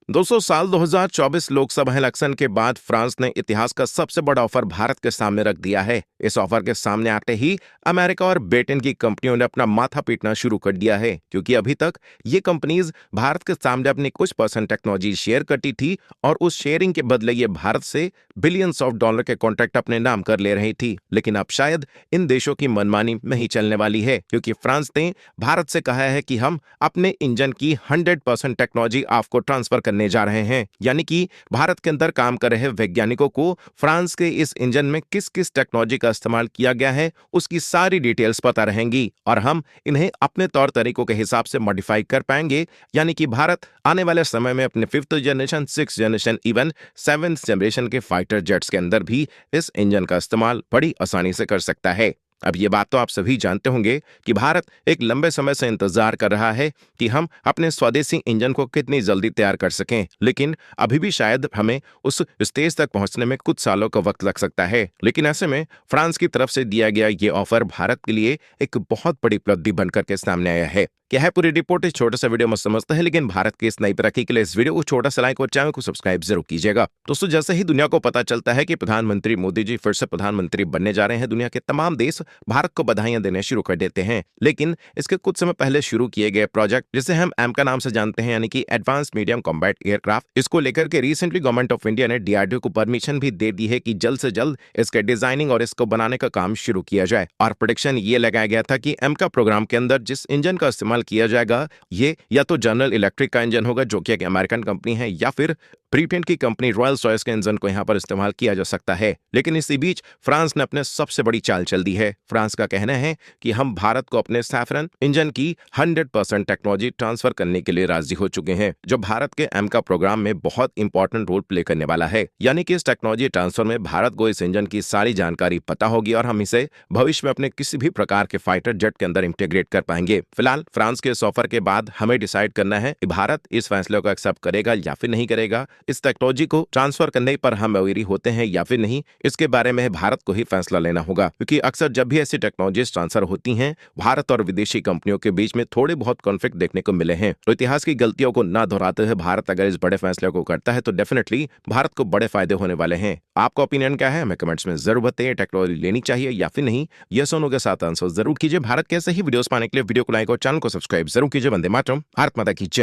200 साल 2024 लोकसभा इलेक्शन के बाद फ्रांस ने इतिहास का सबसे बड़ा ऑफर भारत के सामने रख दिया है। इस ऑफर के सामने आते ही अमेरिका और ब्रिटेन की कंपनियों ने अपना माथा पीटना शुरू कर दिया है, क्योंकि अभी तक ये कंपनीज भारत के सामने अपनी कुछ परसेंट टेक्नोलॉजी शेयर करती थी और उस शेयरिंग के बदले ये भारत से बिलियंस ऑफ डॉलर के कॉन्ट्रैक्ट अपने नाम कर ले रही थी। लेकिन अब शायद इन देशों की मनमानी नहीं चलने वाली है, क्योंकि फ्रांस ने भारत से कहा है कि हम अपने इंजन की 100% टेक्नोलॉजी आपको ट्रांसफर करने जा रहे हैं। यानी कि भारत के अंदर काम कर रहे वैज्ञानिकों को फ्रांस के इस इंजन में किस किस टेक्नोलॉजी का इस्तेमाल किया गया है उसकी सारी डिटेल्स पता रहेंगी और हम इन्हें अपने तौर तरीकों के हिसाब से मॉडिफाई कर पाएंगे। यानी कि भारत आने वाले समय में अपने 5th generation, 6th generation, even 7th generation के फाइटर जेट्स के अंदर भी इस इंजन का इस्तेमाल बड़ी आसानी से कर सकता है। अब ये बात तो आप सभी जानते होंगे कि भारत एक लंबे समय से इंतजार कर रहा है कि हम अपने स्वदेशी इंजन को कितनी जल्दी तैयार कर सकें, लेकिन अभी भी शायद हमें उस स्टेज तक पहुंचने में कुछ सालों का वक्त लग सकता है। लेकिन ऐसे में फ्रांस की तरफ से दिया गया ये ऑफर भारत के लिए एक बहुत बड़ी उपलब्धि बनकर के सामने आया है। क्या है पूरी रिपोर्ट इस छोटे से वीडियो में समझते हैं, लेकिन भारत की इस नई तरक्की के लिए इस वीडियो को छोटा सा लाइक और चैनल को सब्सक्राइब जरूर कीजिएगा। दोस्तों, जैसे ही दुनिया को पता चलता है कि प्रधानमंत्री मोदी जी फिर से प्रधानमंत्री बनने जा रहे हैं, दुनिया के तमाम देश भारत को बधाइयां देने शुरू कर देते हैं। लेकिन इसके कुछ समय पहले शुरू किए गए प्रोजेक्ट, जिसे हम एम का नाम से जानते हैं, यानी कि एडवांस मीडियम कॉम्बैट एयरक्राफ्ट, इसको लेकर के रिसेंटली गवर्नमेंट ऑफ इंडिया ने डीआरडीओ को परमिशन भी दे दी है कि जल्द से जल्द इसके डिजाइनिंग और इसको बनाने का काम शुरू किया जाए। और प्रेडिक्शन ये लगाया गया था कि एम का प्रोग्राम के अंदर जिस इंजन का इस्तेमाल किया जाएगा, ये या तो जनरल इलेक्ट्रिक का इंजन होगा, जो कि एक अमेरिकन कंपनी है, या फिर ब्रिटेन की कंपनी रॉयल्स रॉयस के इंजन को यहां पर इस्तेमाल किया जा सकता है। लेकिन इसी बीच फ्रांस ने अपने सबसे बड़ी चाल चल दी है। फ्रांस का कहना है कि हम भारत को अपने सैफरन इंजन की 100% टेक्नोलॉजी ट्रांसफर करने के लिए राजी हो चुके हैं, जो भारत के एम का प्रोग्राम में बहुत इंपॉर्टेंट रोल प्ले करने वाला है। यानी कि इस टेक्नोलॉजी ट्रांसफर में भारत को इस इंजन की सारी जानकारी पता होगी और हम इसे भविष्य में अपने किसी भी प्रकार के फाइटर जेट के अंदर इंटीग्रेट कर पाएंगे। फिलहाल फ्रांस के इस ऑफर के बाद हमें डिसाइड करना है कि भारत इस फैसले को एक्सेप्ट करेगा या फिर नहीं करेगा। इस टेक्नोलॉजी को ट्रांसफर करने पर हम अवेरी होते हैं या फिर नहीं, इसके बारे में भारत को ही फैसला लेना होगा, क्योंकि अक्सर जब भी ऐसी टेक्नोलॉजीज ट्रांसफर होती हैं, भारत और विदेशी कंपनियों के बीच में थोड़े बहुत कॉन्फ्लिक्ट देखने को मिले हैं। तो इतिहास की गलतियों को ना दोहराते हुए भारत अगर इस बड़े फैसले को करता है तो डेफिनेटली भारत को बड़े फायदे होने वाले हैं। आपका ओपिनियन क्या है, हमें कमेंट्स में जरूर बताइए। टेक्नोलॉजी लेनी चाहिए या फिर नहीं, ये सोनू के साथ आंसर जरूर कीजिए। भारत के ऐसे ही वीडियोस पाने के लिए वीडियो को लाइक और चैनल को सब्सक्राइब जरूर कीजिए। वंदे मातरम, भारत माता की जय।